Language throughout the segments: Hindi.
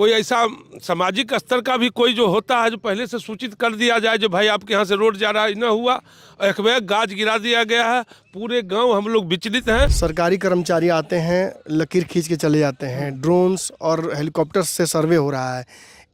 कोई ऐसा सामाजिक स्तर का भी कोई जो होता है जो पहले से सूचित कर दिया जाए जो भाई आपके यहाँ से रोड जा रहा है, न हुआ। एक बैग गाज गिरा दिया गया है, पूरे गांव हम लोग विचलित हैं। सरकारी कर्मचारी आते हैं, लकीर खींच के चले जाते हैं, ड्रोन्स और हेलीकॉप्टर से सर्वे हो रहा है।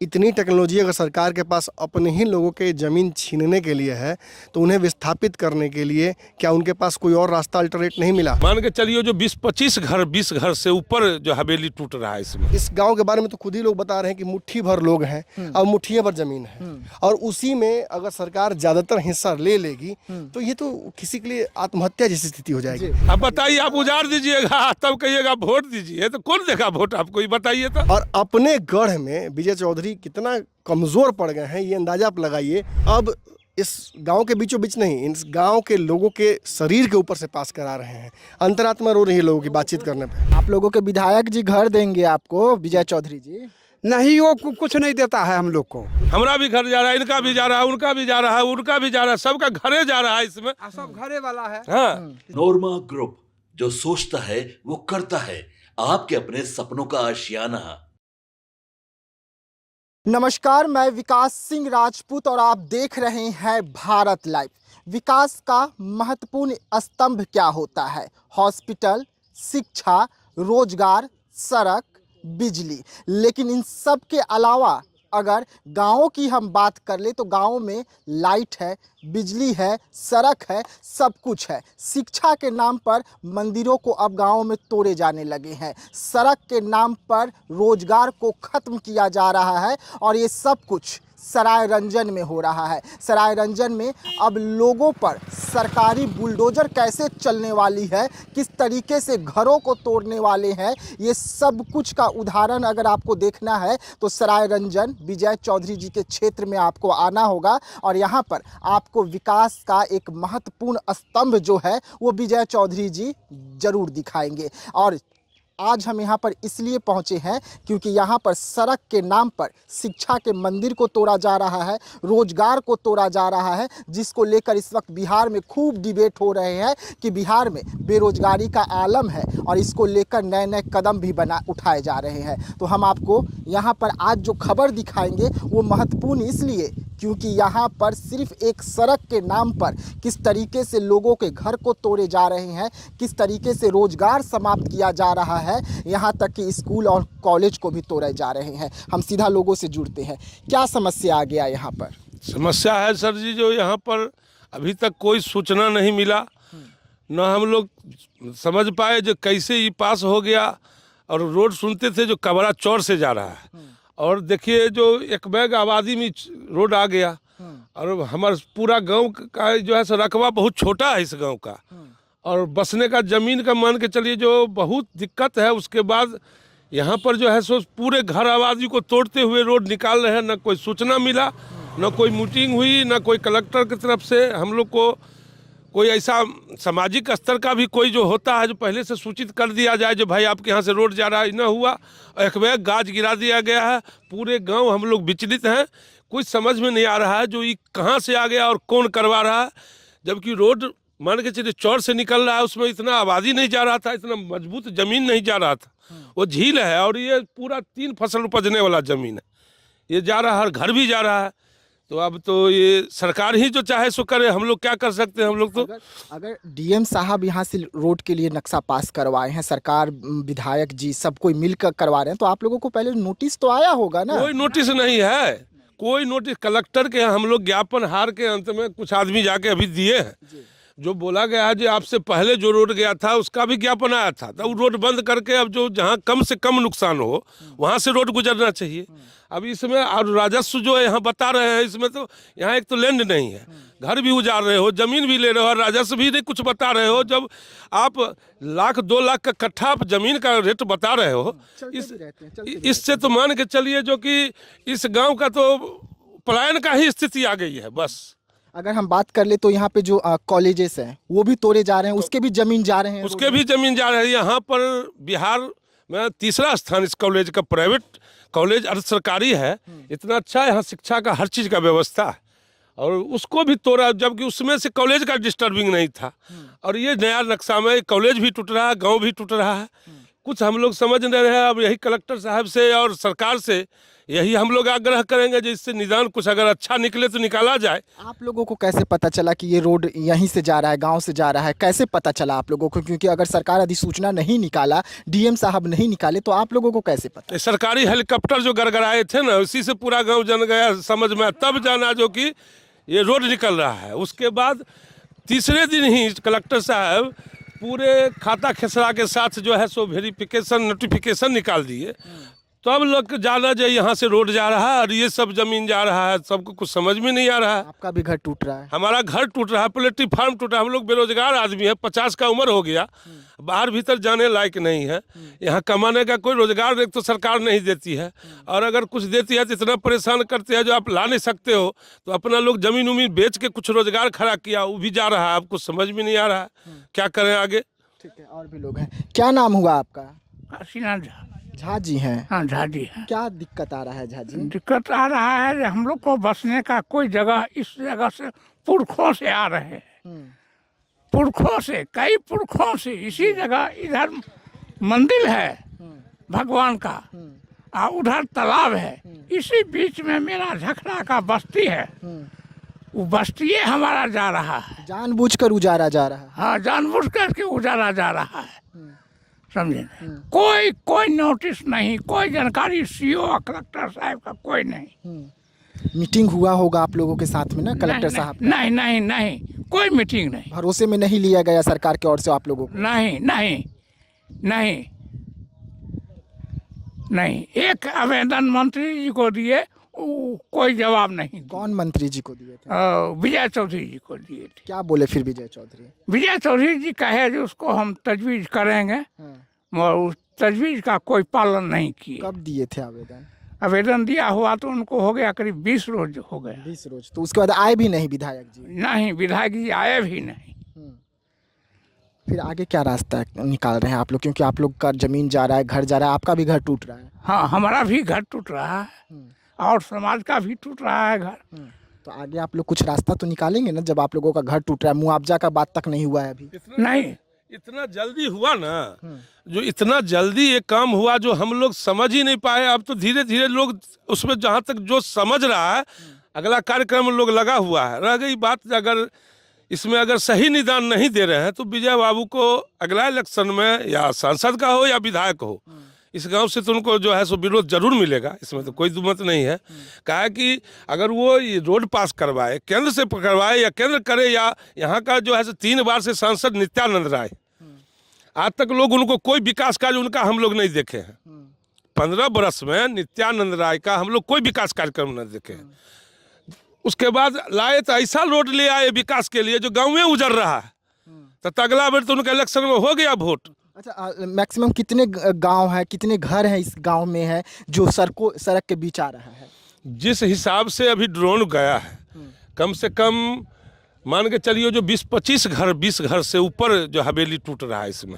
इतनी टेक्नोलॉजी अगर सरकार के पास अपने ही लोगों के ज़मीन छीनने के लिए है तो उन्हें विस्थापित करने के लिए क्या उनके पास कोई और रास्ता अल्टरनेट नहीं मिला? मान के चलिए जो 20 घर से ऊपर जो हवेली टूट रहा है इसमें। इस गांव के बारे में तो खुद ही लोग बता रहे हैं कि मुट्ठी भर लोग हैं और मुट्ठियां भर जमीन है, और उसी में अगर सरकार ज़्यादातर हिस्सा ले लेगी तो ये तो किसी के लिए आत्महत्या जैसी स्थिति हो जाएगी। अब बताइए, आप उजाड़ दीजिएगा तब कहिएगा वोट दीजिए, तो कौन देगा वोट आपको, ये बताइए तो। और अपने गढ़ में विजय चौधरी कितना कमजोर पड़ गए हैं ये अंदाजा आप लगाइए। अब इस गांव के बीचों बीच नहीं, इस गांव के लोगों के शरीर के ऊपर से पास करा रहे हैं। अंतरात्मा रो रही है लोगों की बातचीत करने पे। आप लोगों के विधायक जी घर देंगे आपको, विजय चौधरी जी? नहीं, वो कुछ नहीं देता है हम लोग को। हमारा भी घर जा रहा है, इनका भी जा रहा है, उनका भी जा रहा है, उनका भी जा रहा है, सबका घरे जा रहा है इसमें। सब घरे वाला है। हाँ। नोरमा ग्रुप, जो सोचता है वो करता है। आपके अपने सपनों का आशियाना। नमस्कार, मैं विकास सिंह राजपूत और आप देख रहे हैं भारत लाइव। विकास का महत्वपूर्ण स्तंभ क्या होता है? हॉस्पिटल, शिक्षा, रोजगार, सड़क, बिजली। लेकिन इन सब के अलावा अगर गाँवों की हम बात कर ले तो गाँव में लाइट है, बिजली है, सड़क है, सब कुछ है। शिक्षा के नाम पर मंदिरों को अब गाँव में तोड़े जाने लगे हैं। सड़क के नाम पर रोजगार को ख़त्म किया जा रहा है और ये सब कुछ सराय रंजन में हो रहा है। सराय रंजन में अब लोगों पर सरकारी बुलडोजर कैसे चलने वाली है, किस तरीके से घरों को तोड़ने वाले हैं, ये सब कुछ का उदाहरण अगर आपको देखना है तो सराय रंजन विजय चौधरी जी के क्षेत्र में आपको आना होगा और यहाँ पर आपको विकास का एक महत्वपूर्ण स्तंभ जो है वो विजय चौधरी जी जरूर दिखाएंगे। और आज हम यहाँ पर इसलिए पहुँचे हैं क्योंकि यहाँ पर सड़क के नाम पर शिक्षा के मंदिर को तोड़ा जा रहा है, रोजगार को तोड़ा जा रहा है, जिसको लेकर इस वक्त बिहार में खूब डिबेट हो रहे हैं कि बिहार में बेरोजगारी का आलम है और इसको लेकर नए नए कदम भी उठाए जा रहे हैं। तो हम आपको यहाँ पर आज जो खबर दिखाएंगे वो महत्वपूर्ण इसलिए क्योंकि यहाँ पर सिर्फ एक सड़क के नाम पर किस तरीके से लोगों के घर को तोड़े जा रहे हैं, किस तरीके से रोजगार समाप्त किया जा रहा है, यहाँ तक कि स्कूल और कॉलेज को भी तोड़े जा रहे हैं। हम सीधा लोगों से जुड़ते हैं। क्या समस्या आ गया यहाँ पर? समस्या है सर जी, जो यहाँ पर अभी तक कोई सूचना नहीं मिला, न हम लोग समझ पाए जो कैसे ये पास हो गया। और रोड सुनते थे जो कबरा चौर से जा रहा है, और देखिए जो एक बैग आबादी में रोड आ गया, और हमारा पूरा गांव का जो है सो रकबा बहुत छोटा है इस गांव का, और बसने का ज़मीन का मान के चलिए जो बहुत दिक्कत है। उसके बाद यहाँ पर जो है सो पूरे घर आबादी को तोड़ते हुए रोड निकाल रहे हैं। न कोई सूचना मिला, न कोई मीटिंग हुई, न कोई कलेक्टर की तरफ से हम लोग को कोई ऐसा सामाजिक स्तर का भी कोई जो होता है जो पहले से सूचित कर दिया जाए जो भाई आपके यहाँ से रोड जा रहा है, न हुआ। एक बैग गाज गिरा दिया गया है, पूरे गांव हम लोग विचलित हैं। कुछ समझ में नहीं आ रहा है जो ये कहाँ से आ गया और कौन करवा रहा है, जबकि रोड मान के चलिए चौर से निकल रहा है, उसमें इतना आबादी नहीं जा रहा था, इतना मजबूत ज़मीन नहीं जा रहा था। वो झील है और ये पूरा 3 फसल उपजने वाला ज़मीन है, ये जा रहा है, हर घर भी जा रहा है। तो अब तो ये सरकार ही जो चाहे सो करे, हम लोग क्या कर सकते हैं। हम लोग तो अगर डीएम साहब यहाँ से रोड के लिए नक्शा पास करवाए हैं, सरकार, विधायक जी सब कोई मिलकर करवा रहे हैं, तो आप लोगों को पहले नोटिस तो आया होगा ना? कोई नोटिस नहीं है, कोई नोटिस। कलेक्टर के हम लोग ज्ञापन हार के अंत में कुछ आदमी जाके अभी दिए हैं। जो बोला गया है जो आपसे पहले जो रोड गया था उसका भी ज्ञापन आया था, तो वो रोड बंद करके अब जो जहाँ कम से कम नुकसान हो वहाँ से रोड गुजरना चाहिए। अब इसमें और राजस्व जो है यहाँ बता रहे हैं, इसमें तो यहाँ एक तो लैंड नहीं है, घर भी उजाड़ रहे हो, ज़मीन भी ले रहे हो और राजस्व भी नहीं कुछ बता रहे हो। जब आप 1-2 लाख का कट्ठा ज़मीन का रेट बता रहे हो, इससे तो मान के चलिए जो कि इस गाँव का तो पलायन का ही स्थिति आ गई है। बस अगर हम बात कर ले तो यहाँ पे जो कॉलेजेस हैं वो भी तोड़े जा रहे हैं, उसके भी जमीन जा रहे हैं, उसके भी जमीन जा रही है। यहाँ पर बिहार में 3रा स्थान इस कॉलेज का, प्राइवेट कॉलेज अर्ध सरकारी है, इतना अच्छा यहाँ शिक्षा का हर चीज़ का व्यवस्था है, और उसको भी तोड़ा, जबकि उसमें से कॉलेज का डिस्टर्बिंग नहीं था। और ये नया नक्शा में कॉलेज भी टूट रहा है, गाँव भी टूट रहा है, कुछ हम लोग समझ नहीं रहे हैं। अब यही कलेक्टर साहब से और सरकार से यही हम लोग आग्रह करेंगे, जिससे निदान कुछ अगर अच्छा निकले तो निकाला जाए। आप लोगों को कैसे पता चला कि ये रोड यहीं से जा रहा है, गांव से जा रहा है? कैसे पता चला आप लोगों को? क्योंकि अगर सरकार अधिसूचना नहीं निकाला, डीएम साहब नहीं निकाले, तो आप लोगों को कैसे पता? ये सरकारी हेलीकॉप्टर जो गड़गड़ाए थे ना, उसी से पूरा गांव जन गया समझ में, तब जाना जो कि ये रोड निकल रहा है। उसके बाद तीसरे दिन ही कलेक्टर साहब पूरे खाता खेसरा के साथ जो है सो वेरिफिकेशन नोटिफिकेशन निकाल दिए। तो अब लोग जाना जो यहाँ से रोड जा रहा है और ये सब जमीन जा रहा है, सबको कुछ समझ में नहीं आ रहा है। आपका भी घर टूट रहा है। हमारा घर टूट रहा है, पोल्ट्री फार्म टूटा। हम लोग बेरोजगार आदमी है, 50 का उम्र हो गया, बाहर भीतर जाने लायक नहीं है। यहाँ कमाने का कोई रोजगार एक तो सरकार नहीं देती है, और अगर कुछ देती है तो इतना परेशान करते हैं जो आप ला नहीं सकते हो। तो अपना लोग जमीन उमीन बेच के कुछ रोजगार खड़ा किया, वो भी जा रहा है। आपको समझ में नहीं आ रहा है क्या करें आगे। ठीक है, और भी लोग हैं। क्या नाम हुआ आपका? काशीनाथ झा। झा जी हैं। हाँ, झा जी है। क्या दिक्कत आ रहा है झा जी? दिक्कत आ रहा है, हम लोग को बसने का कोई जगह, इस जगह से पुरखों से आ रहे हैं, पुरखों से, कई पुरखों से इसी जगह। इधर मंदिर है भगवान का, और उधर तालाब है, इसी बीच में मेरा झखरा का बस्ती है। वो बस्ती हमारा जा रहा है, जानबूझकर उजारा जा रहा है। हाँ, जानबूझ करके उजारा जा रहा है, समझे? कोई नोटिस नहीं, कोई जानकारी सीओ और कलेक्टर साहब का कोई नहीं। मीटिंग हुआ होगा आप लोगों के साथ में ना कलेक्टर साहब का? नहीं नहीं नहीं, कोई मीटिंग नहीं। भरोसे में नहीं लिया गया सरकार की ओर से आप लोगों को? नहीं नहीं नहीं नहीं। एक आवेदन मंत्री जी को दिए, कोई जवाब नहीं। कौन मंत्री जी को दिए थे? विजय चौधरी जी को दिए थे। क्या बोले फिर विजय चौधरी? विजय चौधरी जी कहे जो उसको हम तजवीज़ करेंगे, मगर उस तजवीज़ का कोई पालन नहीं किए। कब दिए थे आवेदन? आवेदन दिया हुआ तो उनको हो गया करीब 20 रोज हो गया। 20 रोज? तो उसके बाद आए भी नहीं विधायक जी? नहीं, विधायक जी आए भी नहीं। फिर आगे क्या रास्ता निकाल रहे हैं आप लोग? क्योंकि आप लोग का जमीन जा रहा है, घर जा रहा है, आपका भी घर टूट रहा है। हाँ, हमारा भी घर टूट रहा है और समाज का भी टूट रहा है घर। तो आगे आप लोग कुछ रास्ता तो निकालेंगे ना, जब आप लोगों का घर टूट रहा है? मुआवजा का बात तक नहीं हुआ है अभी? नहीं, इतना जल्दी हुआ ना, जो इतना जल्दी ये काम हुआ जो हम लोग समझ ही नहीं पाए। अब तो धीरे धीरे लोग उसमें जहाँ तक जो समझ रहा है, अगला कार्यक्रम लोग लगा हुआ है। रह गई बात, अगर इसमें अगर सही निदान नहीं दे रहे हैं तो विजय बाबू को अगला इलेक्शन में या सांसद का हो या विधायक हो, इस गांव से तो उनको जो है सो विरोध जरूर मिलेगा, इसमें तो कोई दुमत नहीं है। कहा है कि अगर वो ये रोड पास करवाए, केंद्र से करवाए या केंद्र करे, या यहाँ का जो है सो 3 बार से सांसद नित्यानंद राय, आज तक लोग उनको कोई विकास कार्य उनका हम लोग नहीं देखे हैं। 15 बरस में नित्यानंद राय का हम लोग कोई विकास कार्यक्रम नहीं देखे हैं। उसके बाद लाए तो ऐसा रोड ले आए विकास के लिए जो गाँव में उजड़ रहा है। तो अगला बार तो उनका इलेक्शन में हो गया वोट। अच्छा, मैक्सिमम कितने गांव है, कितने घर हैं इस गांव में है जो सड़क के बीच आ रहा है? जिस हिसाब से अभी ड्रोन गया है, कम से कम मान के चलिए जो 20-25 घर, 20 घर से ऊपर जो हवेली टूट रहा है इसमें।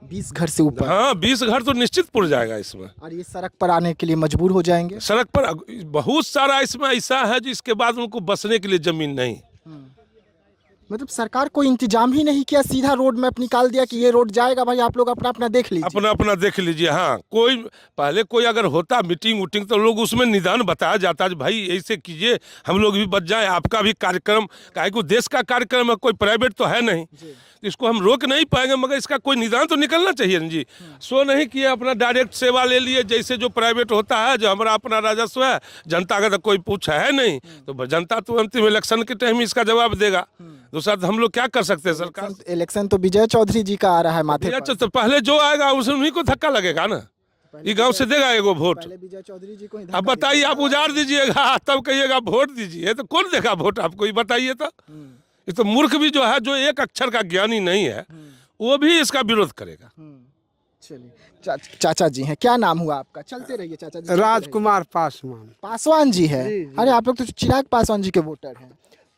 20 घर से ऊपर? हाँ, 20 घर तो निश्चित पुर जाएगा इसमें। और ये सड़क पर आने के लिए मजबूर हो जाएंगे? सड़क पर बहुत सारा इसमें ऐसा है जिसके बाद उनको बसने के लिए जमीन नहीं। मतलब सरकार कोई इंतजाम ही नहीं किया, सीधा रोड मैप निकाल दिया कि ये रोड जाएगा, भाई आप लोग अपना अपना देख लीजिए। अपना अपना देख लीजिए। हाँ, कोई पहले कोई अगर होता मीटिंग वूटिंग तो लोग उसमें निदान बताया जाता भाई ऐसे कीजिए, हम लोग भी बच जाए, आपका भी कार्यक्रम, काहे को देश का कार्यक्रम है, कोई प्राइवेट तो है नहीं, इसको हम रोक नहीं पाएंगे, मगर इसका कोई निदान तो निकलना चाहिए ना जी। सो नहीं किए, अपना डायरेक्ट सेवा ले लिए, जैसे जो प्राइवेट होता है, जो हमारा अपना राजस्व है, जनता का तो कोई पूछा है नहीं, तो जनता तो अंतिम इलेक्शन के टाइम इसका जवाब देगा। दूसरा तो हम लोग क्या कर सकते हैं? सरकार इलेक्शन तो विजय चौधरी जी का आ रहा है माथे पर। तो पहले जो आएगा उसे उन्हीं को धक्का लगेगा ना, ये गांव से देगा एगो वोट। विजय चौधरी जी को अब बताइए, आप उजाड़ दीजिएगा तब कहिएगा वोट दीजिए, तो कौन देगा वोट आपको? ये बताइए तो। ये तो मूर्ख भी जो है, जो एक अक्षर का ज्ञानी नहीं है, वो भी इसका विरोध करेगा। चलिए, चाचा जी हैं, क्या नाम हुआ आपका? चलते रहिए चाचा जी। राजकुमार पासवान। पासवान जी है? अरे आप लोग तो चिराग पासवान जी के वोटर हैं।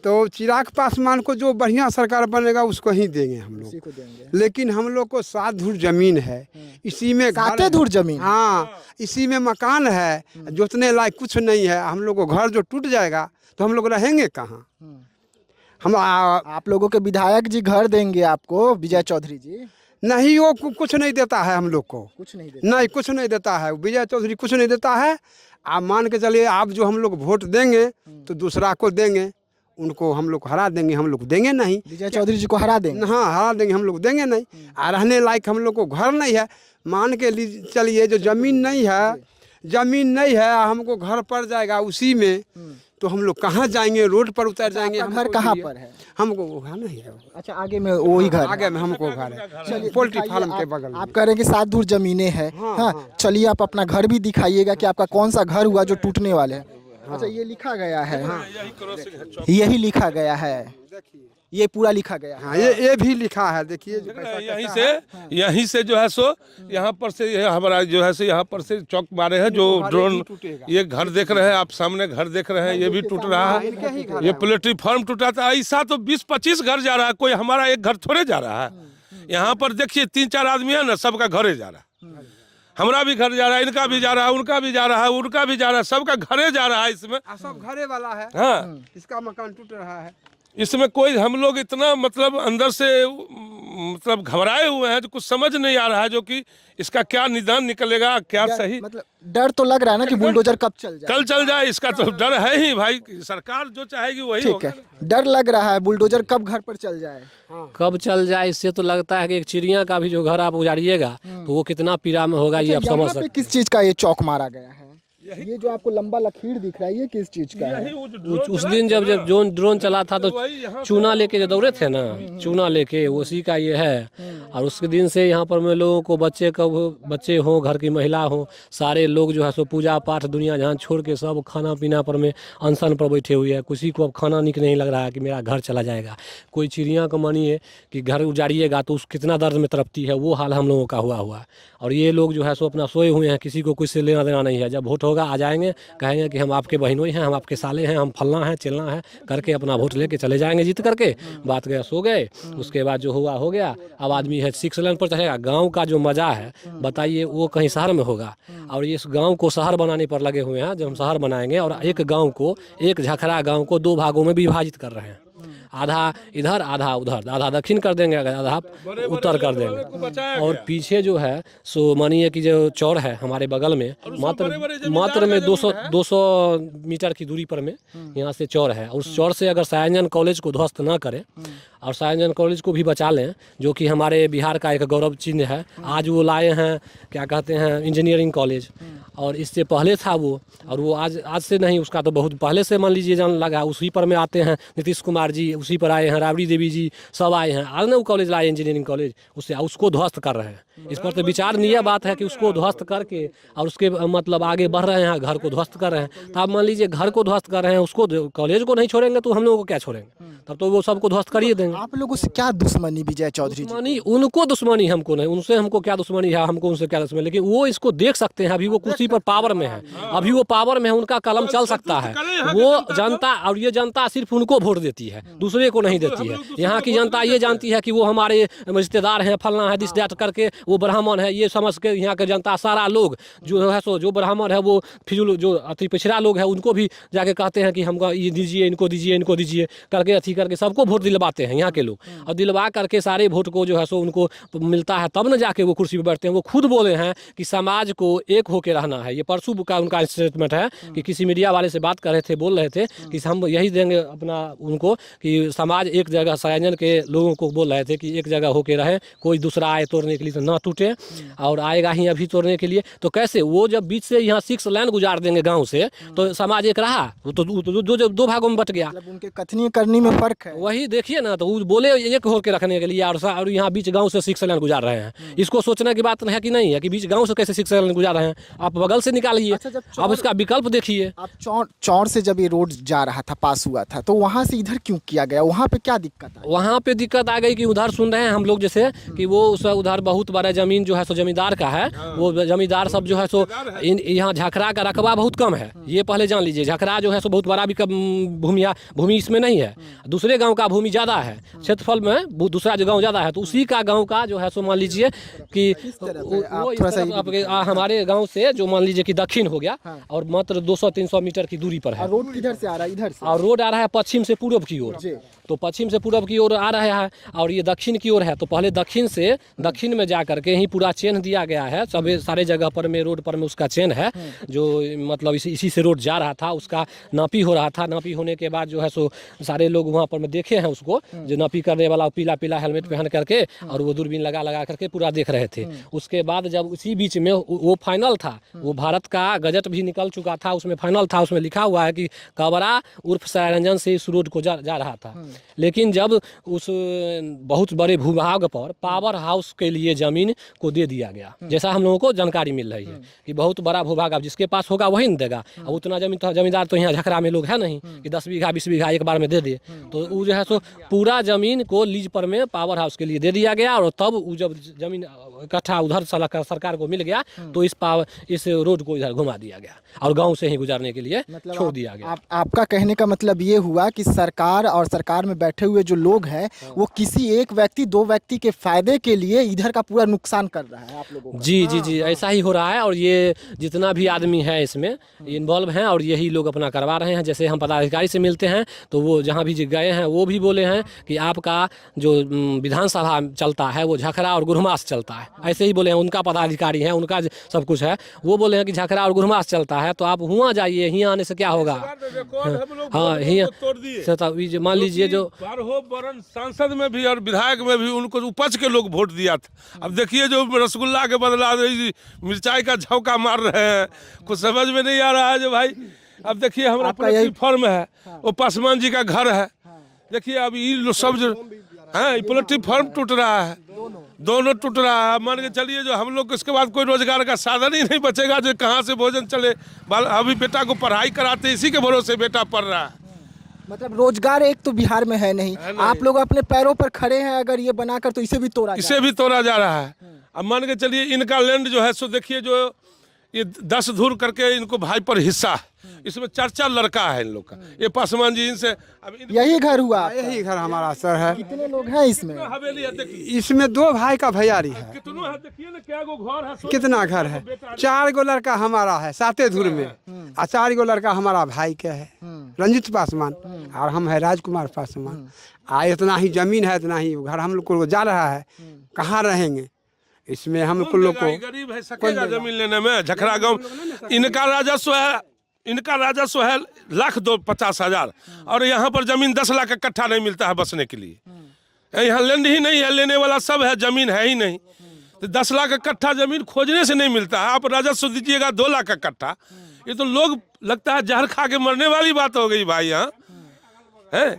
तो चिराग पासवान को जो बढ़िया सरकार बनेगा उसको ही देंगे हम लोग। उसी को देंगे। लेकिन हम लोग को 7 धुर जमीन है, इसी में घर 7 धुर जमीन? हाँ, इसी में मकान है, जोतने लायक कुछ नहीं है। हम लोग को घर जो टूट जाएगा तो हम लोग रहेंगे कहाँ? हम आप लोगों के विधायक जी घर देंगे आपको, विजय चौधरी जी। नहीं वो कुछ नहीं देता है हम लोग को, कुछ नहीं देते। नहीं कुछ नहीं देता है। विजय चौधरी कुछ नहीं देता है। आप मान के चलिए, आप जो हम लोग वोट देंगे तो दूसरा को देंगे, उनको हम लोग हरा देंगे, हम लोग देंगे नहीं। विजय चौधरी जी को हरा देंगे। हाँ हरा देंगे, हम लोग देंगे नहीं। आ रहने लायक हम लोग को घर नहीं है। मान के चलिए जो जमीन नहीं है, हमको घर पड़ जाएगा उसी में, तो हम लोग कहाँ जाएंगे? रोड पर उतर जाएंगे। आपका घर कहाँ पर है? हमको घर नहीं है। अच्छा, आगे में वही घर है। आगे में हमको घर है, चलिए, पोल्ट्री दिखाइए, फार्म के बगल में। आप कह रहे हैं कि 7 दूर जमीनें हैं। हाँ, चलिए आप अपना घर भी दिखाइएगा कि आपका कौन सा घर हुआ जो टूटने वाले है। अच्छा, ये लिखा गया है। यही लिखा गया है, ये पूरा लिखा गया है। हाँ ये भी लिखा है, देखिए जो पैसा यहीं से जो है सो यहाँ पर से ये हमारा जो है सो यहाँ पर से चौक मारे हैं जो ड्रोन। ये घर देख रहे हैं आप, सामने घर देख रहे हैं, ये भी टूट रहा है। ये पोल्ट्री फार्म टूटा था। ऐसा तो 20-25 घर जा रहा है, कोई हमारा एक घर थोड़े जा रहा है। यहाँ पर देखिए 3-4 आदमी है ना, सबका घरे जा रहा है। हमारा भी घर जा रहा है, इनका भी जा रहा है, उनका भी जा रहा है, उनका भी जा रहा है, सबका घरे जा रहा है। इसमें सब घरे वाला है। हाँ, इसका मकान टूट रहा है। इसमें कोई हम लोग इतना मतलब अंदर से मतलब घबराए हुए हैं, तो कुछ समझ नहीं आ रहा है जो कि इसका क्या निदान निकलेगा, क्या सही। मतलब डर तो लग रहा है ना कि बुलडोजर कब चल जाए। कल चल जाए, इसका तो डर है ही भाई। सरकार जो चाहेगी वही ठीक होगा। है, डर लग रहा है बुलडोजर कब घर पर चल जाए। कब चल जाए, इससे तो लगता है कि एक चिड़िया का भी जो घर आप उजाड़िएगा तो वो कितना पीड़ा में होगा, ये आप समझ यहाँ सकते पे हैं। किस चीज का ये चौक मारा गया है? ये जो आपको लंबा लकीर दिख रहा है, ये किस चीज का है? उस दिन जब जो ड्रोन चला था तो चूना लेके जो दौड़े थे ना, चूना लेके, उसी का ये है। और उसके दिन से यहाँ पर में लोगों को बच्चे हों, घर की महिला हों, सारे लोग जो है सो पूजा पाठ दुनिया जहाँ छोड़ के सब खाना पीना पर में अनशन पर बैठे हुए हैं। किसी को अब खाना नहीं लग रहा है कि मेरा घर चला जाएगा। कोई चिड़िया को मानिए कि घर उजाड़िएगा तो उस कितना दर्द में तड़पती है, वो हाल हम लोगों का हुआ है। और ये लोग जो है सो अपना सोए हुए हैं, किसी को कुछ से लेना देना नहीं है। जब वोट होगा आ जाएंगे, कहेंगे कि हम आपके बहनोई हैं, हम आपके साले हैं, हम फलना है चिलना है करके अपना वोट लेके चले जाएंगे जीत करके। बात गया सो गए, उसके बाद जो हुआ हो गया। अब आदमी है 6 लाइन पर चढ़ेगा। गांव का जो मजा है बताइए वो कहीं शहर में होगा। और इस गांव को शहर बनाने पर लगे हुए हैं। जब हम शहर बनाएंगे और एक गाँव को, एक झखरा गाँव को 2 भागों में विभाजित कर रहे हैं, आधा इधर आधा उधर, आधा दक्षिण कर देंगे, आधा उत्तर कर देंगे। और पीछे जो है सो मानिए कि जो चौर है हमारे बगल में, मात्र में 200 मीटर की दूरी पर में यहाँ से चौर है। और उस चौर से अगर सायंजन कॉलेज को ध्वस्त ना करें और सायंजन कॉलेज को भी बचा लें, जो कि हमारे बिहार का एक गौरव चिन्ह है। आज वो लाए हैं, क्या कहते हैं, इंजीनियरिंग कॉलेज। और इससे पहले था वो, और वो आज से नहीं, उसका तो बहुत पहले से मान लीजिए जान लगा। उसी पर में आते हैं नीतीश कुमार जी, उसी पर आए हैं, राबड़ी देवी जी सब आए हैं। आज ना वो कॉलेज लाए इंजीनियरिंग कॉलेज, उसको ध्वस्त कर रहे हैं। इस पर तो विचारणीय बात है कि उसको ध्वस्त करके और उसके मतलब आगे बढ़ रहे हैं, घर को ध्वस्त कर रहे हैं। तो आप मान लीजिए घर को ध्वस्त कर रहे हैं, उसको कॉलेज को नहीं छोड़ेंगे तो हम लोगों को क्या छोड़ेंगे? तब तो वो सबको ध्वस्त कर ही देंगे। आप लोगों से क्या दुश्मनी विजय चौधरी जी? दुश्मनी उनको, दुश्मनी हमको नहीं। उनसे हमको क्या दुश्मनी है, हमको उनसे क्या दुश्मनी। लेकिन वो इसको देख सकते हैं, अभी वो कुर्सी पर पावर में है, अभी वो पावर में है, उनका कलम चल सकता है। वो जनता, और ये जनता सिर्फ उनको वोट देती है, दूसरे को नहीं देती है। यहाँ की जनता ये जानती है कि वो हमारे रिश्तेदार हैं, फलना है, दिस दैट करके, वो ब्राह्मण है, ये समझ के यहाँ के जनता सारा लोग जो है सो, जो ब्राह्मण है वो फिजूल, जो अति पिछड़ा लोग है, उनको भी जाके कहते हैं कि हमको ये दीजिए, इनको दीजिए, इनको दीजिए करके अथी करके सबको वोट दिलवाते हैं यहाँ के लोग। और दिलवा करके सारे वोट को जो है सो उनको मिलता है, तब न जाके वो कुर्सी पर बैठते हैं। वो खुद बोले हैं कि समाज को एक होके रहना है। ये परसों का उनका स्टेटमेंट है कि किसी मीडिया वाले से बात कर रहे थे, बोल रहे थे कि हम यही देंगे अपना उनको कि समाज एक जगह, सायंजन के लोगों को बोल रहे थे कि एक जगह होके रहे, कोई दूसरा आए तोड़ने के लिए तो ना टूटे, और आएगा ही अभी तोड़ने के लिए तो कैसे? वो जब बीच से यहाँ 6 लाइन गुजार देंगे गाँव से तो समाज एक रहा, तो 2 भागों में बट गया। मतलब उनके कथनी करनी में फर्क है। वही देखिए ना, तो वो बोले एक होकर रखने के लिए, और यहाँ बीच गांव से 6 लाइन गुजार रहे हैं। इसको सोचने की बात है कि नहीं है कि बीच गांव से कैसे 6 लाइन गुजार रहे हैं? आप बगल से निकालिए। अच्छा, अब इसका विकल्प देखिए। आप चौर से जब ये रोड जा रहा था, पास हुआ था, तो वहाँ से इधर क्यों किया गया? वहाँ पे क्या दिक्कत आई? वहाँ पे दिक्कत आ गई कि उधर सुन रहे हैं हम लोग जैसे कि वो उधर बहुत बड़ा जमीन जो है सो जमींदार का है। वो जमींदार सब जो है सो यहाँ झखरा का रकबा बहुत कम है, ये पहले जान लीजिए। झखरा जो है सो बहुत बड़ा भी भूमि इसमें नहीं है, दूसरे गांव का भूमि ज़्यादा है, क्षेत्रफल में दूसरा जो गांव ज़्यादा है, तो उसी का गांव का जो है सो मान लीजिए कि वो आपके हमारे गांव से जो मान लीजिए कि दक्षिण हो गया, और मात्र 200-300 मीटर की दूरी पर है। रोड किधर से आ रहा है? इधर से। और रोड आ रहा है पश्चिम से पूर्व की ओर, तो पश्चिम से पूरब की ओर आ रहा है और ये दक्षिण की ओर है। तो पहले दक्षिण से दक्षिण में जा करके ही पूरा चेन दिया गया है, सब सारे जगह पर में रोड पर में उसका चेन है जो मतलब इसी से रोड जा रहा था, उसका नापी हो रहा था। नापी होने के बाद जो है सो सारे लोग वहाँ पर में देखे हैं उसको, जो नापी करने वाला पीला पीला हेलमेट पहन करके और वो दूरबीन लगा लगा करके पूरा देख रहे थे। उसके बाद जब उसी बीच में वो फाइनल था, वो भारत का गजट भी निकल चुका था, उसमें फाइनल था, उसमें लिखा हुआ है कि कबरा उर्फ सरायरंजन से इस रोड को जा रहा था। लेकिन जब उस बहुत बड़े भूभाग पर पावर हाउस के लिए जमीन को दे दिया गया, जैसा हम लोगों को जानकारी मिल रही है कि बहुत बड़ा भूभाग अब जिसके पास होगा वही न देगा। अब उतना जमींदार तो यहाँ झखरा में लोग है नहीं कि 10 बीघा 20 बीघा एक बार में दे दे। तो वो जो है सो पूरा जमीन को लीज पर में पावर हाउस के लिए दे दिया गया और तब वो जब जमीन इकट्ठा उधर सरकार को मिल गया तो इस रोड को इधर घुमा दिया गया और गांव से ही गुजारने के लिए छोड़ दिया गया। आपका कहने का मतलब ये हुआ कि सरकार और सरकार में बैठे हुए जो लोग हैं वो किसी एक व्यक्ति 2 व्यक्ति के फायदे के लिए इधर का पूरा नुकसान कर रहा है आप लोगों का। जी ऐसा ही हो रहा है और ये जितना भी आदमी है इसमें इन्वॉल्व हैं और यही लोग अपना करवा रहे हैं। जैसे हम पदाधिकारी से मिलते हैं तो वो जहाँ भी गए हैं वो भी बोले हैं कि आपका जो विधानसभा चलता है वो झखरा और गुरमास चलता है, ऐसे ही बोले हैं। उनका पदाधिकारी है, उनका सब कुछ है, वो बोले हैं कि झखरा और गुरमास चलता है तो आप हुआ जाइए, यहाँ आने से क्या होगा। हाँ यहाँ मान लीजिए जो 12 बरन सांसद में भी और विधायक में भी उनको उपज के लोग वोट दिया था। अब देखिए जो रसगुल्ला के बदला मिर्चाई का झोंका मार रहे हैं, कुछ समझ में नहीं आ रहा है जो भाई। अब देखिए हमारा पोल्ट्री फार्म है, वो पासवान जी का घर है। देखिए अब ये सब जो है पोल्ट्री फार्म टूट रहा है, दोनों टूट रहा है। मान के चलिए जो हम लोग को इसके बाद कोई रोजगार का साधन ही नहीं बचेगा, जो कहाँ से भोजन चले। अभी बेटा को पढ़ाई कराते इसी के भरोसे बेटा पढ़ रहा है। मतलब रोजगार एक तो बिहार में है नहीं, आप लोग अपने पैरों पर खड़े हैं, अगर ये बनाकर तो इसे भी तोड़ा जा रहा है। अब मान के चलिए इनका लैंड जो है सो देखिए जो ये 10 धूर करके इनको भाई पर हिस्सा, इसमें 4 लड़का है इन लोग का। ये पासवान जी इनसे यही घर हुआ, यही घर हमारा सर है। कितने लोग हैं इसमें? हवेली है देखिए, इसमें 2 भाई का भैयारी है। कितनों है देखिए ना, क्या गो घर है, कितना घर है? 4 गो लड़का हमारा है 7 धूर में और 4 गो लड़का हमारा भाई के है, रंजित पासवान और हम है राजकुमार पासवान। इतना ही जमीन है, इतना ही घर हम लोग को जा रहा है, कहाँ रहेंगे इसमें हम लोग को। गरीब है, सकेगा जमीन लेने में। झखरा गांव इनका राजस्व है, इनका राजस्व है 1,50,000 और यहाँ पर जमीन 10 लाख का कट्ठा नहीं मिलता है बसने के लिए। यहाँ लैंड ही नहीं है, लेने वाला सब है, जमीन है ही नहीं। तो 10 लाख का कट्ठा जमीन खोजने से नहीं मिलता है। आप राजस्व दीजिएगा 2 लाख का कट्ठा, ये तो लोग लगता है जहर खा के मरने वाली बात हो गई भाई। यहाँ है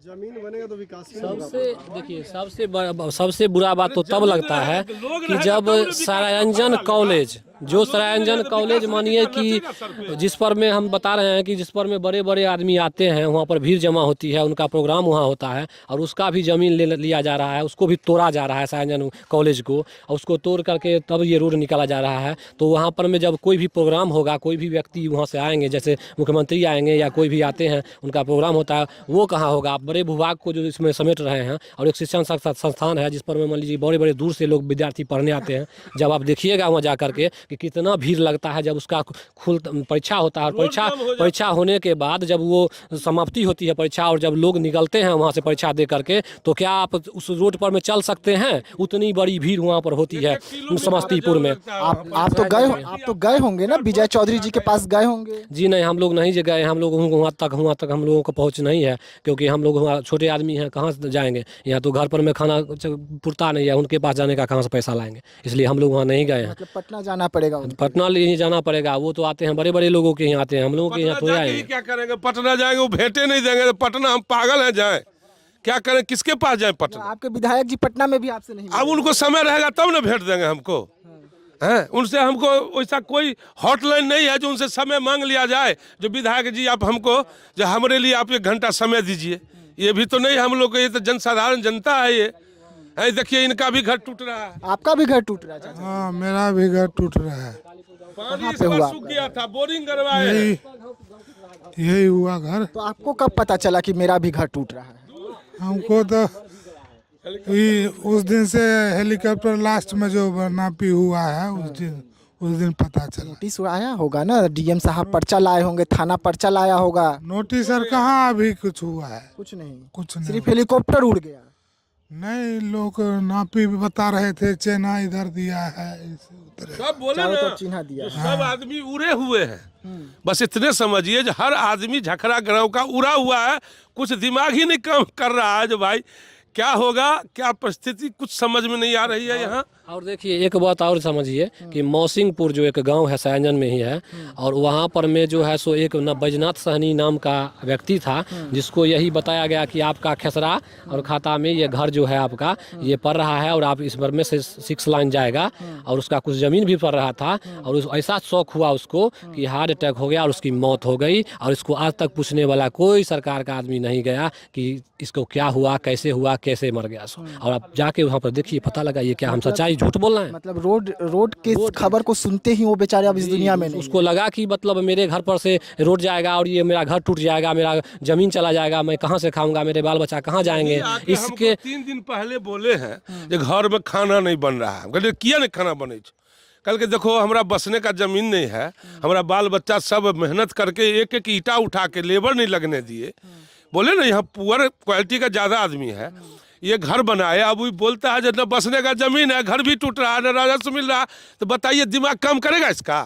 जमीन बनेगा तो विकास देखिए सबसे बुरा बात तो तब लगता है कि जब सरायरंजन कॉलेज, जो सरायरंजन कॉलेज मानिए कि जिस पर में हम बता रहे हैं कि जिस पर में बड़े बड़े आदमी आते हैं, वहाँ पर भीड़ जमा होती है, उनका प्रोग्राम वहाँ होता है और उसका भी ज़मीन लिया जा रहा है, उसको भी तोड़ा जा रहा है सरायरंजन कॉलेज को, और उसको तोड़ करके तब ये रोड निकाला जा रहा है। तो वहाँ पर में जब कोई भी प्रोग्राम होगा, कोई भी व्यक्ति वहाँ से आएंगे, जैसे मुख्यमंत्री आएंगे या कोई भी आते हैं, उनका प्रोग्राम होता है, वो कहाँ होगा? बड़े भूभाग को जो इसमें समेट रहे हैं और एक शिक्षण संस्थान है जिस पर में मान लीजिए बड़े बड़े दूर से लोग विद्यार्थी पढ़ने आते हैं। जब आप देखिएगा वहाँ जा करके कि कितना भीड़ लगता है जब उसका परीक्षा होता है, और परीक्षा होने के बाद जब वो समाप्ति होती है परीक्षा और जब लोग निकलते हैं वहाँ से परीक्षा दे करके, तो क्या आप उस रोड पर में चल सकते हैं? उतनी बड़ी भीड़ वहाँ पर होती है समस्तीपुर में। आप तो गए होंगे ना, विजय चौधरी जी के पास गए होंगे? जी नहीं, हम लोग नहीं गए, हम लोग वहाँ तक हम लोगों को पहुँच नहीं है, क्योंकि हम लोग छोटे आदमी हैं, कहाँ से जाएंगे? यहाँ तो घर पर में खाना पुरता नहीं है, उनके पास जाने का कहाँ से पैसा लाएंगे, इसलिए हम लोग वहाँ नहीं गए हैं। मतलब पटना जाना पड़ेगा? पटना ले जाना पड़ेगा, वो तो आते हैं बड़े बड़े लोगों के यहाँ आते हैं, हम लोगों के यहाँ थोड़े आएंगे। क्या करेंगे? पटना जाएंगे वो भेंटे नहीं देंगे, पटना हम पागल हैं, जाए क्या करें, किसके पास जाए पटना? आपके विधायक जी पटना में भी आपसे नहीं? अब उनको समय रहेगा तब ना भेंट देंगे हमको, हैं? उनसे हमको वैसा कोई हॉटलाइन नहीं है जो उनसे समय मांग लिया जाए, जो विधायक जी आप हमको जो हमारे लिए आप 1 घंटा समय दीजिए, ये भी तो नहीं हम लोग को। ये तो जनसाधारण जनता है, ये है। देखिए इनका भी घर टूट रहा है। आपका भी घर टूट रहा है? हाँ, मेरा भी घर टूट रहा है। पानी इस बार सूख गया था, बोरिंग करवाए हैं। यही हुआ घर। तो आपको कब पता चला कि मेरा भी घर टूट रहा है? हमको तो उस दिन से हेलीकॉप्टर लास्ट में जो नापी हुआ है उस दिन पता चला। नोटिस आया होगा ना, डीएम साहब पर्चा लाए होंगे, थाना पर्चा लाया होगा। नोटिस सर कहाँ अभी कुछ हुआ है? कुछ नहीं, कुछ नहीं। सिर्फ हेलीकॉप्टर उड़ गया। नहीं, लोग नापी भी बता रहे थे, चेना इधर दिया है, इसे उधर है। सब बोले चारों ना, तरफ चिन्ह दिया जो सब आदमी उड़े हुए हैं। बस इतने समझिए जो हर आदमी झखरा ग्रह का उड़ा हुआ है, कुछ दिमाग ही नहीं काम कर रहा है जो भाई क्या होगा, क्या परिस्थिति कुछ समझ में नहीं आ रही है यहाँ। और देखिए एक बात और समझिए कि मौसिंगपुर जो एक गांव है सायंजन में ही है, और वहाँ पर में जो है सो एक न बैजनाथ सहनी नाम का व्यक्ति था, जिसको यही बताया गया कि आपका खेसरा और खाता में ये घर जो है आपका ये पड़ रहा है और आप इस बार में से 6 लाइन जाएगा, और उसका कुछ ज़मीन भी पड़ रहा था, और उस ऐसा शौक हुआ उसको कि हार्ट अटैक हो गया और उसकी मौत हो गई। और इसको आज तक पूछने वाला कोई सरकार का आदमी नहीं गया कि इसको क्या हुआ, कैसे हुआ, कैसे मर गया सो। और आप जाके वहाँ पर देखिए, पता लगा ये क्या हम सच्चाई झूठ बोल रहे हैं। मतलब रोड के खबर को सुनते ही वो बेचारे अब इस दुनिया में नहीं। उसको लगा कि मतलब मेरे घर पर से रोड जाएगा और ये मेरा घर टूट जाएगा, मेरा जमीन चला जाएगा, मैं कहाँ से खाऊंगा, मेरे बाल बच्चा कहाँ जाएंगे। इसके 3 दिन पहले बोले हैं कि घर में खाना नहीं बन रहा है। कहते किया नहीं खाना बने। कल के देखो हमारा बसने का जमीन नहीं है, हमारा बाल बच्चा सब मेहनत करके एक एक ईटा उठा के लेबर नहीं लगने दिए। बोले ना यहाँ पुअर क्वालिटी का ज्यादा आदमी है, ये घर बनाए, अब वो बोलता है जब न बसने का जमीन है, घर भी टूट रहा है, न राजस्व मिल रहा है, तो बताइए दिमाग काम करेगा इसका?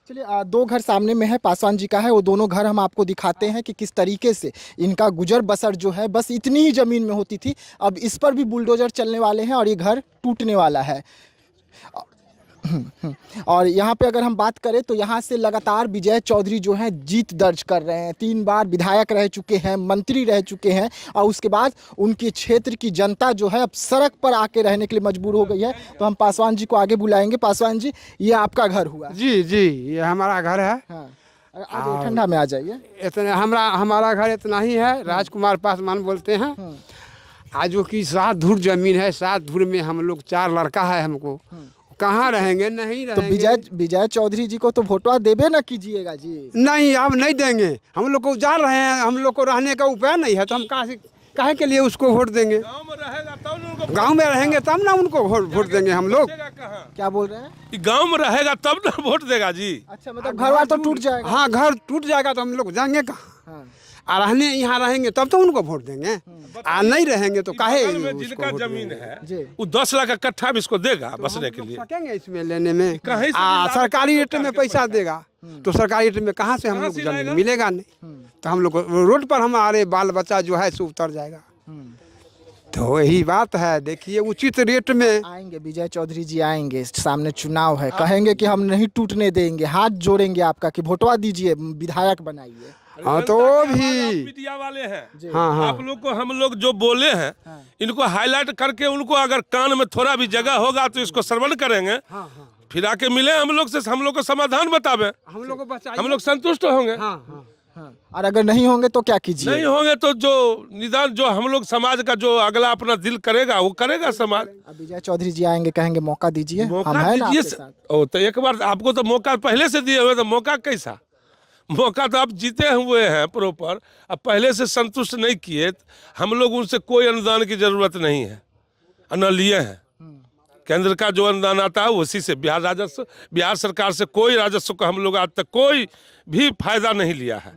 चलिए 2 घर सामने में है, पासवान जी का है, वो दोनों घर हम आपको दिखाते हैं कि किस तरीके से इनका गुजर बसर जो है बस इतनी ही ज़मीन में होती थी। अब इस पर भी बुलडोजर चलने वाले हैं और ये घर टूटने वाला है। और यहाँ पे अगर हम बात करें तो यहाँ से लगातार विजय चौधरी जो हैं जीत दर्ज कर रहे हैं। 3 बार विधायक रह चुके हैं, मंत्री रह चुके हैं, और उसके बाद उनके क्षेत्र की जनता जो है अब सड़क पर आके रहने के लिए मजबूर हो गई है। तो हम पासवान जी को आगे बुलाएंगे। पासवान जी, ये आपका घर हुआ? जी जी, ये हमारा घर है। हाँ, आज ठंडा में आ जाइए। इतना हमारा घर इतना ही है। राजकुमार पासवान बोलते हैं। आज जो कि 7 धुर जमीन है, 7 धुर में हम लोग 4 लड़का है, हमको कहाँ रहेंगे, नहीं तो रहेंगे। विजय चौधरी जी को तो वोटवा देबे ना कीजिएगा जी। नहीं, अब नहीं देंगे। हम लोग को उजाड़ रहे हैं, हम लोग को रहने का उपाय नहीं है, तो हम काहे के लिए उसको वोट देंगे? गाँव में रहेगा तब ना उनको, गांव में रहेंगे तब ना उनको वोट देंगे हम लोग। क्या बोल रहे हैं? गाँव में रहेगा तब ना वोट देगा जी। अच्छा, मतलब घर वार तो टूट जाएगा। हाँ, घर टूट जाएगा तो हम लोग जाएंगे कहाँ? हाँ। और रहने यहाँ रहेंगे तब तो उनको वोट देंगे, और नहीं रहेंगे तो काहे बगल में उसको जिनका वोट जमीन देंगे? है वो 10 लाख का कट्ठा भी इसको देगा बसने के लिए। सकेंगे इसमें लेने में? कहीं से भी लाभ सरकारी रेट सरकार में के पैसा देगा, तो सरकारी रेट में कहाँ से हम लोग से जमीन लाएगा? मिलेगा नहीं। तो हम लोग को रोड पर हमारे बाल बच्चा जो है सो उतर जाएगा। तो यही बात है। देखिए उचित रेट में आएंगे विजय चौधरी जी, आएंगे, सामने चुनाव है, कहेंगे कि हम नहीं टूटने देंगे, हाथ जोड़ेंगे आपका कि वोटवा दीजिए, विधायक बनाइए। हाँ, तो जनता के भी आवाज आप मीडिया वाले हैं। हाँ हाँ, आप लोग को हम लोग जो बोले हैं इनको हाईलाइट करके उनको अगर कान में थोड़ा भी जगह होगा तो इसको श्रवण करेंगे, फिर आके मिले हम लोग से, हम लोग को समाधान बतावे, हम लोग को बचाइए। हम लोग संतुष्ट होंगे। हाँ हाँ, हाँ। और अगर नहीं होंगे तो क्या कीजिए? नहीं होंगे तो जो निदान जो हम लोग समाज का जो अगला अपना दिल करेगा वो करेगा समाज। अब विजय चौधरी जी आएंगे, कहेंगे मौका दीजिए, हम मौका हैं ना दीजिए। आपके साथ। ओ तो एक बार आपको तो मौका पहले से दिए हुए, तो मौका कैसा? मौका तो आप जीते हुए हैं प्रॉपर, अब पहले से संतुष्ट नहीं किए। हम लोग उनसे कोई अनुदान की जरूरत नहीं है, न लिए हैं। केंद्र का जो अनुदान आता है उसी से, बिहार राजस्व, बिहार सरकार से कोई राजस्व का हम लोग आज तक कोई भी फायदा नहीं लिया है।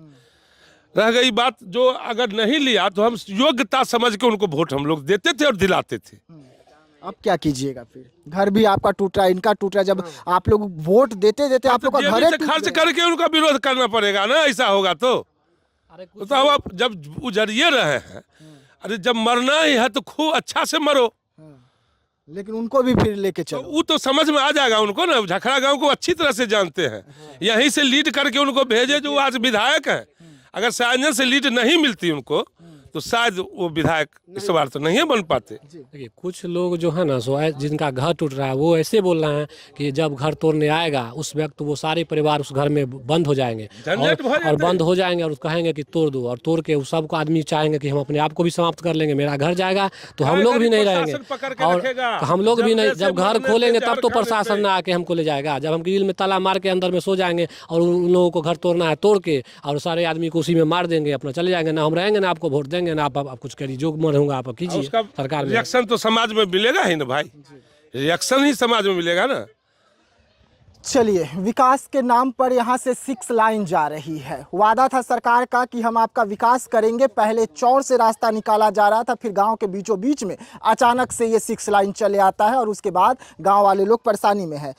रह गई बात जो अगर नहीं लिया तो हम योग्यता समझ के उनको वोट हम लोग देते थे और दिलाते थे। अब क्या कीजिएगा फिर? घर भी आपका टूट रहा है, इनका टूट रहा है। जब आप लोग वोट देते देते आप लोग का जेबी घर से खर्च करके उनका विरोध करना पड़ेगा ना, ऐसा होगा तो अब आप जब उजरिए रहे हैं, अरे जब मरना ही है तो खूब अच्छा से मरो। लेकिन उनको भी फिर लेके तो चलो। वो तो समझ में आ जाएगा उनको ना, झखरा गांव को अच्छी तरह से जानते हैं, यहीं से लीड करके उनको भेजे जो आज विधायक है। अगर सायंजन से लीड नहीं मिलती उनको तो शायद वो विधायक इस बार तो नहीं बन पाते। देखिए कुछ लोग जो है ना सो जिनका घर टूट रहा है वो ऐसे बोल रहे हैं कि जब घर तोड़ने आएगा उस वक्त वो सारे परिवार उस घर में बंद हो जाएंगे और बंद हो जाएंगे और कहेंगे कि तोड़ दो, और तोड़ के सबको आदमी चाहेंगे कि हम अपने आप को भी समाप्त कर लेंगे, मेरा घर जाएगा तो हम लोग भी नहीं रहेंगे, और हम लोग भी नहीं। जब घर खोलेंगे तब तो प्रशासन ने आके हमको ले जाएगा। जब हम ग्रिल में ताला मार के अंदर में सो जाएंगे और उन लोगों को घर तोड़ना है तोड़ के, और सारे आदमी को उसी में मार देंगे, अपना चले जाएंगे, ना हम रहेंगे ना आपको वोट देंगे ना आप कुछ करिए, जो मन होगा आप कीजिए। सरकार में रिएक्शन तो समाज में मिलेगा ही ना भाई, रिएक्शन ही समाज में मिलेगा ना। चलिए, विकास के नाम पर यहाँ से 6 लाइन जा रही है। वादा था सरकार का कि हम आपका विकास करेंगे। पहले चौर से रास्ता निकाला जा रहा था, फिर गांव के बीचों बीच में अचानक से ये 6 लाइन चले आता है और उसके बाद गांव वाले लोग परेशानी में है।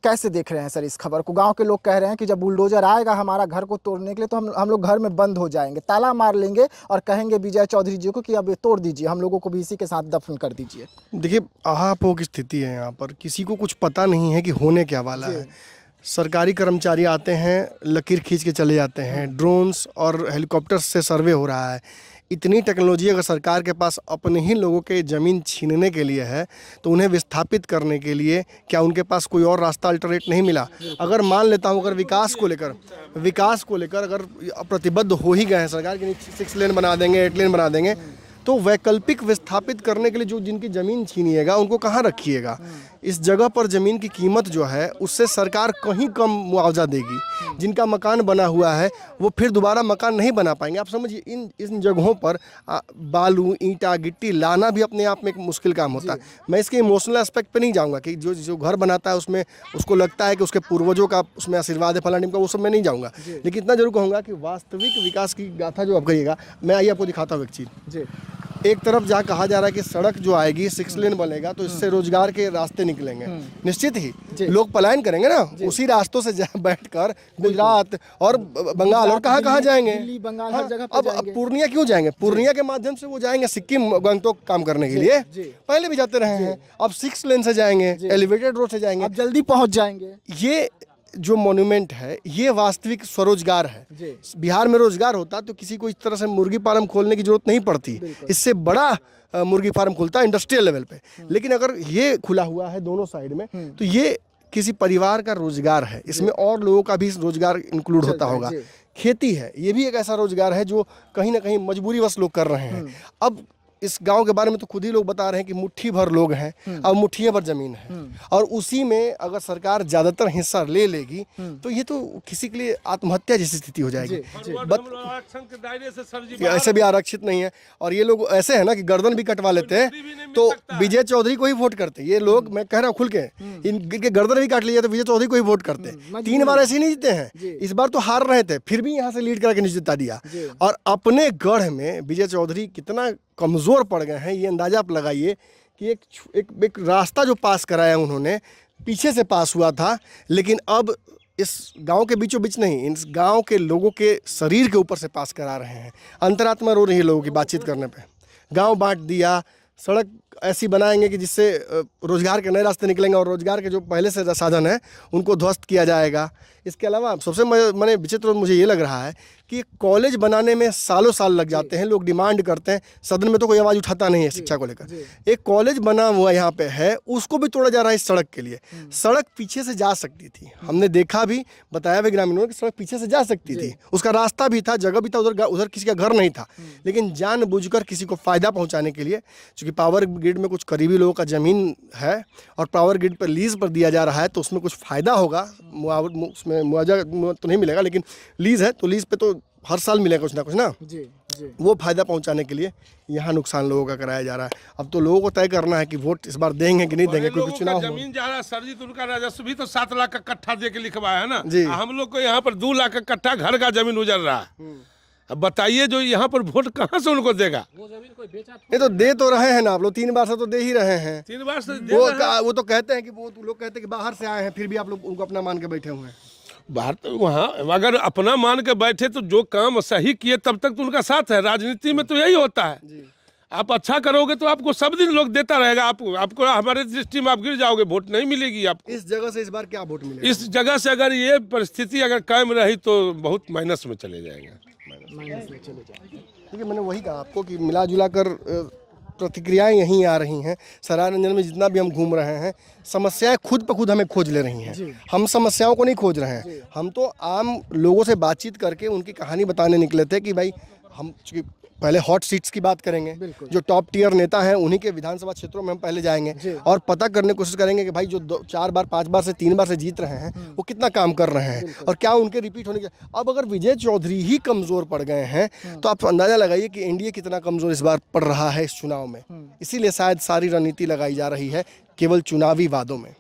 कैसे देख रहे हैं सर इस खबर को? गांव के लोग कह रहे हैं कि जब बुलडोजर आएगा हमारा घर को तोड़ने के लिए तो हम लोग घर में बंद हो जाएंगे, ताला मार लेंगे और कहेंगे विजय चौधरी जी को कि अब ये तोड़ दीजिए, हम लोगों को भी इसी के साथ दफन कर दीजिए। देखिए, आहापोह की स्थिति है यहाँ पर, किसी को कुछ पता नहीं है कि होने क्या वाला है। सरकारी कर्मचारी आते हैं, लकीर खींच के चले जाते हैं, ड्रोन्स और हेलीकॉप्टर से सर्वे हो रहा है। इतनी टेक्नोलॉजी अगर सरकार के पास अपने ही लोगों के ज़मीन छीनने के लिए है तो उन्हें विस्थापित करने के लिए क्या उनके पास कोई और रास्ता अल्टरनेट नहीं मिला? अगर मान लेता हूँ, अगर विकास को लेकर अगर प्रतिबद्ध हो ही गए हैं सरकार की 6 लेन बना देंगे, 8 लेन बना देंगे, तो वैकल्पिक विस्थापित करने के लिए जो जिनकी ज़मीन छीनिएगा उनको कहाँ रखिएगा? इस जगह पर ज़मीन की कीमत जो है उससे सरकार कहीं कम मुआवजा देगी। जिनका मकान बना हुआ है वो फिर दोबारा मकान नहीं बना पाएंगे। आप समझिए, इन जगहों पर बालू, ईंटा, गिट्टी लाना भी अपने आप में एक मुश्किल काम होता है। मैं इसके इमोशनल एस्पेक्ट पे नहीं जाऊँगा कि जो घर बनाता है उसमें उसको लगता है कि उसके पूर्वजों का उसमें आशीर्वाद है, फलाने का, वो सब मैं नहीं जाऊँगा। लेकिन इतना जरूर कहूँगा कि वास्तविक विकास की गाथा जो आप कहिएगा, मैं आइए आपको दिखाता हूँ एक चीज़। एक तरफ जहाँ कहा जा रहा है कि सड़क जो आएगी 6 लेन बनेगा तो इससे रोजगार के रास्ते निकलेंगे, निश्चित ही लोग पलायन करेंगे ना, उसी रास्तों से बैठकर गुजरात और बंगाल और कहाँ जाएंगे। बंगाल हाँ, हर जगह अब पूर्णिया क्यों जाएंगे? पूर्णिया के माध्यम से वो जाएंगे सिक्किम, गंगटोक काम करने के लिए। पहले भी जाते रहे हैं, अब 6 लेन से जाएंगे, एलिवेटेड रोड से जाएंगे, अब जल्दी पहुंच जाएंगे। ये जो मॉन्यूमेंट है ये वास्तविक स्वरोजगार है। बिहार में रोजगार होता तो किसी को इस तरह से मुर्गी फार्म खोलने की जरूरत नहीं पड़ती। इससे बड़ा मुर्गी फार्म खुलता है इंडस्ट्रियल लेवल पे। लेकिन अगर ये खुला हुआ है दोनों साइड में तो ये किसी परिवार का रोजगार है, इसमें और लोगों का भी रोजगार इंक्लूड होता होगा। खेती है, ये भी एक ऐसा रोजगार है जो कहीं ना कहीं मजबूरीवश लोग कर रहे हैं। अब इस गांव के बारे में तो खुद ही लोग बता रहे हैं कि मुट्ठी भर लोग हैं और मुट्ठी भर जमीन है, और उसी में अगर सरकार ज्यादातर हिस्सा ले लेगी तो ये तो किसी के लिए आत्महत्या जैसी स्थिति हो जाएगी। आरक्षण के दायरे से सर जी ऐसे भी आरक्षित नहीं है, और ये लोग ऐसे है ना कि गर्दन भी कटवा लेते हैं तो विजय चौधरी को ही वोट करते। ये लोग, मैं कह रहा हूँ खुल के, इनके गर्दन भी काट लिया तो विजय चौधरी को ही वोट करते। 3 बार ऐसे ही नहीं जीते हैं, इस बार तो हार रहे थे फिर भी यहाँ से लीड करके नहीं जिता दिया। और अपने गढ़ में विजय चौधरी कितना कमज़ोर पड़ गए हैं ये अंदाज़ा आप लगाइए कि एक रास्ता जो पास कराया उन्होंने, पीछे से पास हुआ था, लेकिन अब इस गांव के बीचों बीच नहीं, इस गांव के लोगों के शरीर के ऊपर से पास करा रहे हैं। अंतरात्मा रो रही है लोगों की बातचीत करने पे। गांव बांट दिया, सड़क ऐसी बनाएंगे कि जिससे रोजगार के नए रास्ते निकलेंगे और रोजगार के जो पहले से साधन है उनको ध्वस्त किया जाएगा। इसके अलावा सबसे मैंने विचित्र मुझे ये लग रहा है कि कॉलेज बनाने में सालों साल लग जाते हैं, लोग डिमांड करते हैं, सदन में तो कोई आवाज़ उठाता नहीं है शिक्षा को लेकर। एक कॉलेज बना हुआ यहाँ पे है, उसको भी तोड़ा जा रहा है इस सड़क के लिए। सड़क पीछे से जा सकती थी, हमने देखा भी, बताया भी ग्रामीणों कि सड़क पीछे से जा सकती थी, उसका रास्ता भी था, जगह भी था, उधर किसी का घर नहीं था, लेकिन जानबूझकर किसी को फ़ायदा पहुँचाने के लिए, चूँकि पावर ग्रिड में कुछ करीबी लोगों का ज़मीन है और पावर ग्रिड पर लीज पर दिया जा रहा है तो उसमें कुछ फ़ायदा होगा, उसमें मुआवजा तो नहीं मिलेगा, लेकिन लीज है तो लीज पे तो हर साल मिलेगा कुछ ना। वो फायदा पहुंचाने के लिए यहाँ नुकसान लोगों का कराया जा रहा है। अब तो लोगों को तय करना है कि वोट इस बार देंगे कि नहीं देंगे, क्योंकि चुनाव जमीन जा रहा है सर जी, तो उनका राजस्व भी तो 7 लाख का कट्ठा दे के लिखवाया है ना जी। हम लोग को यहाँ पर 2 लाख का कट्ठा घर का जमीन उजर रहा है। अब बताइए जो यहाँ पर वोट कहाँ से उनको देगा? ये तो दे तो रहे हैं ना आप लोग, 3 बार से तो दे ही रहे हैं। 3 बार से वो तो कहते हैं कि वो लोग कहते हैं कि बाहर से आए हैं, फिर भी आप लोग उनको अपना मान के बैठे हुए हैं। बाहर तो वहाँ अगर अपना मान के बैठे तो जो काम सही किए तब तक तो उनका साथ है। राजनीति में तो यही होता है, आप अच्छा करोगे तो आपको सब दिन लोग देता रहेगा। आपको हमारे दृष्टि में आप गिर जाओगे, वोट नहीं मिलेगी आपको। इस जगह से इस बार क्या वोट मिलेगा? इस जगह से अगर ये परिस्थिति अगर कायम रही तो बहुत माइनस में चले जाएंगे। देखिए, मैंने वही कहा आपको कि मिला जुला कर प्रतिक्रियाएं यहीं आ रही हैं। सरायरंजन में जितना भी हम घूम रहे हैं, समस्याएं खुद ब खुद हमें खोज ले रही हैं। हम समस्याओं को नहीं खोज रहे हैं, हम तो आम लोगों से बातचीत करके उनकी कहानी बताने निकले थे कि भाई हम पहले हॉट सीट्स की बात करेंगे, जो टॉप टियर नेता हैं उन्हीं के विधानसभा क्षेत्रों में हम पहले जाएंगे और पता करने की कोशिश करेंगे कि भाई जो 4 बार 5 बार से 3 बार से जीत रहे हैं वो कितना काम कर रहे हैं और क्या उनके रिपीट होने के। अब अगर विजय चौधरी ही कमज़ोर पड़ गए हैं तो आप अंदाज़ा लगाइए कि एनडीए कितना कमज़ोर इस बार पड़ रहा है इस चुनाव में। इसीलिए शायद सारी रणनीति लगाई जा रही है केवल चुनावी वादों में।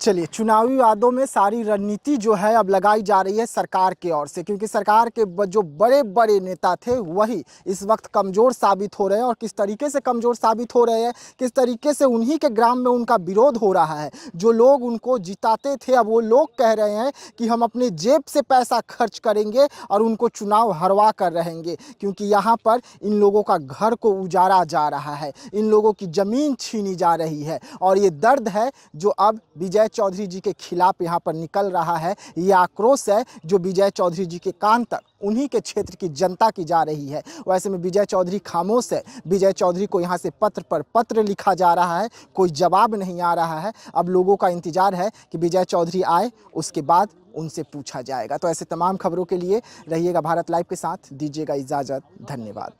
चलिए, चुनावी वादों में सारी रणनीति जो है अब लगाई जा रही है सरकार की ओर से, क्योंकि सरकार के जो बड़े बड़े नेता थे वही इस वक्त कमज़ोर साबित हो रहे हैं। और किस तरीके से कमज़ोर साबित हो रहे हैं, किस तरीके से उन्हीं के ग्राम में उनका विरोध हो रहा है। जो लोग उनको जिताते थे अब वो लोग कह रहे हैं कि हम अपने जेब से पैसा खर्च करेंगे और उनको चुनाव हरवा कर रहेंगे, क्योंकि यहाँ पर इन लोगों का घर को उजाड़ा जा रहा है, इन लोगों की ज़मीन छीनी जा रही है। और ये दर्द है जो अब विजय चौधरी जी के खिलाफ यहाँ पर निकल रहा है। ये आक्रोश है जो विजय चौधरी जी के कान तक उन्हीं के क्षेत्र की जनता की जा रही है। वैसे में विजय चौधरी खामोश है। विजय चौधरी को यहाँ से पत्र पर पत्र लिखा जा रहा है, कोई जवाब नहीं आ रहा है। अब लोगों का इंतजार है कि विजय चौधरी आए, उसके बाद उनसे पूछा जाएगा। तो ऐसे तमाम खबरों के लिए रहिएगा भारत लाइव के साथ। दीजिएगा इजाजत, धन्यवाद।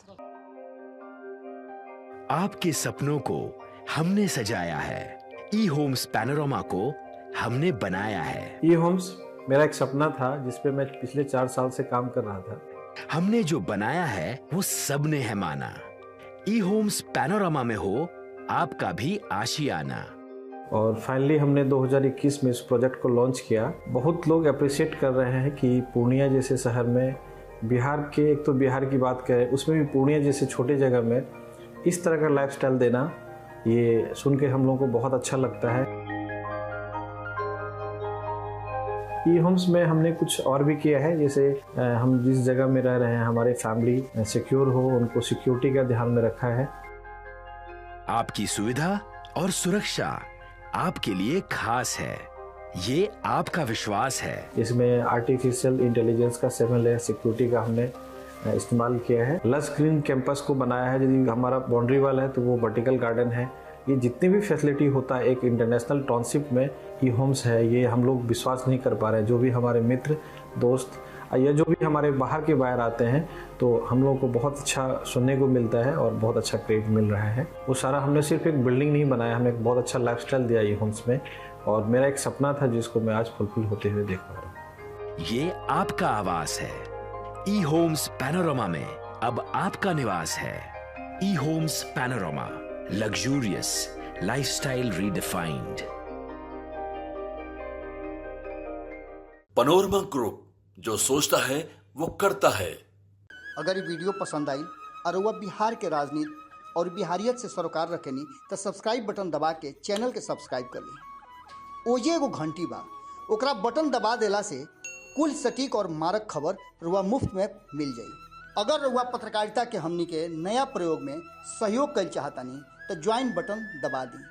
आपके सपनों को हमने सजाया है, ई होम्स पैनोरमा को हमने बनाया है। ई होम्स मेरा एक सपना था जिस पे मैं पिछले 4 साल से काम कर रहा था। हमने जो बनाया है वो सबने है माना। ई होम्स पैनोरमा में हो आपका भी आशियाना। और फाइनली हमने 2021 में इस प्रोजेक्ट को लॉन्च किया। बहुत लोग अप्रिशिएट कर रहे हैं कि पूर्णिया जैसे शहर में, बिहार के, एक तो बिहार की बात करें उसमें भी पूर्णिया जैसे छोटे जगह में इस तरह का लाइफस्टाइल देना, ये सुन के हम लोगों को बहुत अच्छा लगता है। ई होम्स में हमने कुछ और भी किया है, जैसे हम जिस जगह में रह रहे हैं हमारे फैमिली सिक्योर हो, उनको सिक्योरिटी का ध्यान में रखा है। आपकी सुविधा और सुरक्षा आपके लिए खास है, ये आपका विश्वास है। इसमें आर्टिफिशियल इंटेलिजेंस का 7 लेयर सिक्योरिटी का हमने इस्तेमाल किया है। लस ग्रीन कैंपस को बनाया है। यदि हमारा बाउंड्री वाल है तो वो वर्टिकल गार्डन है। ये जितनी भी फैसिलिटी होता है एक इंटरनेशनल टाउनशिप में ई होम्स है, ये हम लोग विश्वास नहीं कर पा रहे हैं। जो भी हमारे मित्र दोस्त या जो भी हमारे बाहर के बाहर आते हैं तो हम लोगों को बहुत अच्छा सुनने को मिलता है और बहुत अच्छा क्रेडिट मिल रहा है। वो सारा हमने सिर्फ एक बिल्डिंग नहीं बनाया, हमें एक बहुत अच्छा लाइफस्टाइल दिया ई होम्स में। और मेरा एक सपना था जिसको मैं आज फुलफिल होते हुए देख पा रहा हूँ। ये आपका आवास है। ई होम्स पैनोरमा में अब आपका निवास है। E homes Panorama, luxurious lifestyle redefined. Panorama group, जो सोचता है वो करता है। अगर ये वीडियो पसंद आई और वह बिहार के राजनीति और बिहारियत से सरोकार रखेनी तो सब्सक्राइब बटन दबा के चैनल के सब्सक्राइब कर ली। ओजे एगो घंटी बा, ओकरा बटन दबा देला से कुल सटीक और मारक खबर रुआ मुफ्त में मिल जाई। अगर रुआ पत्रकारिता के हमनी के नया प्रयोग में सहयोग कर चाहतानी तो ज्वाइन बटन दबा दी।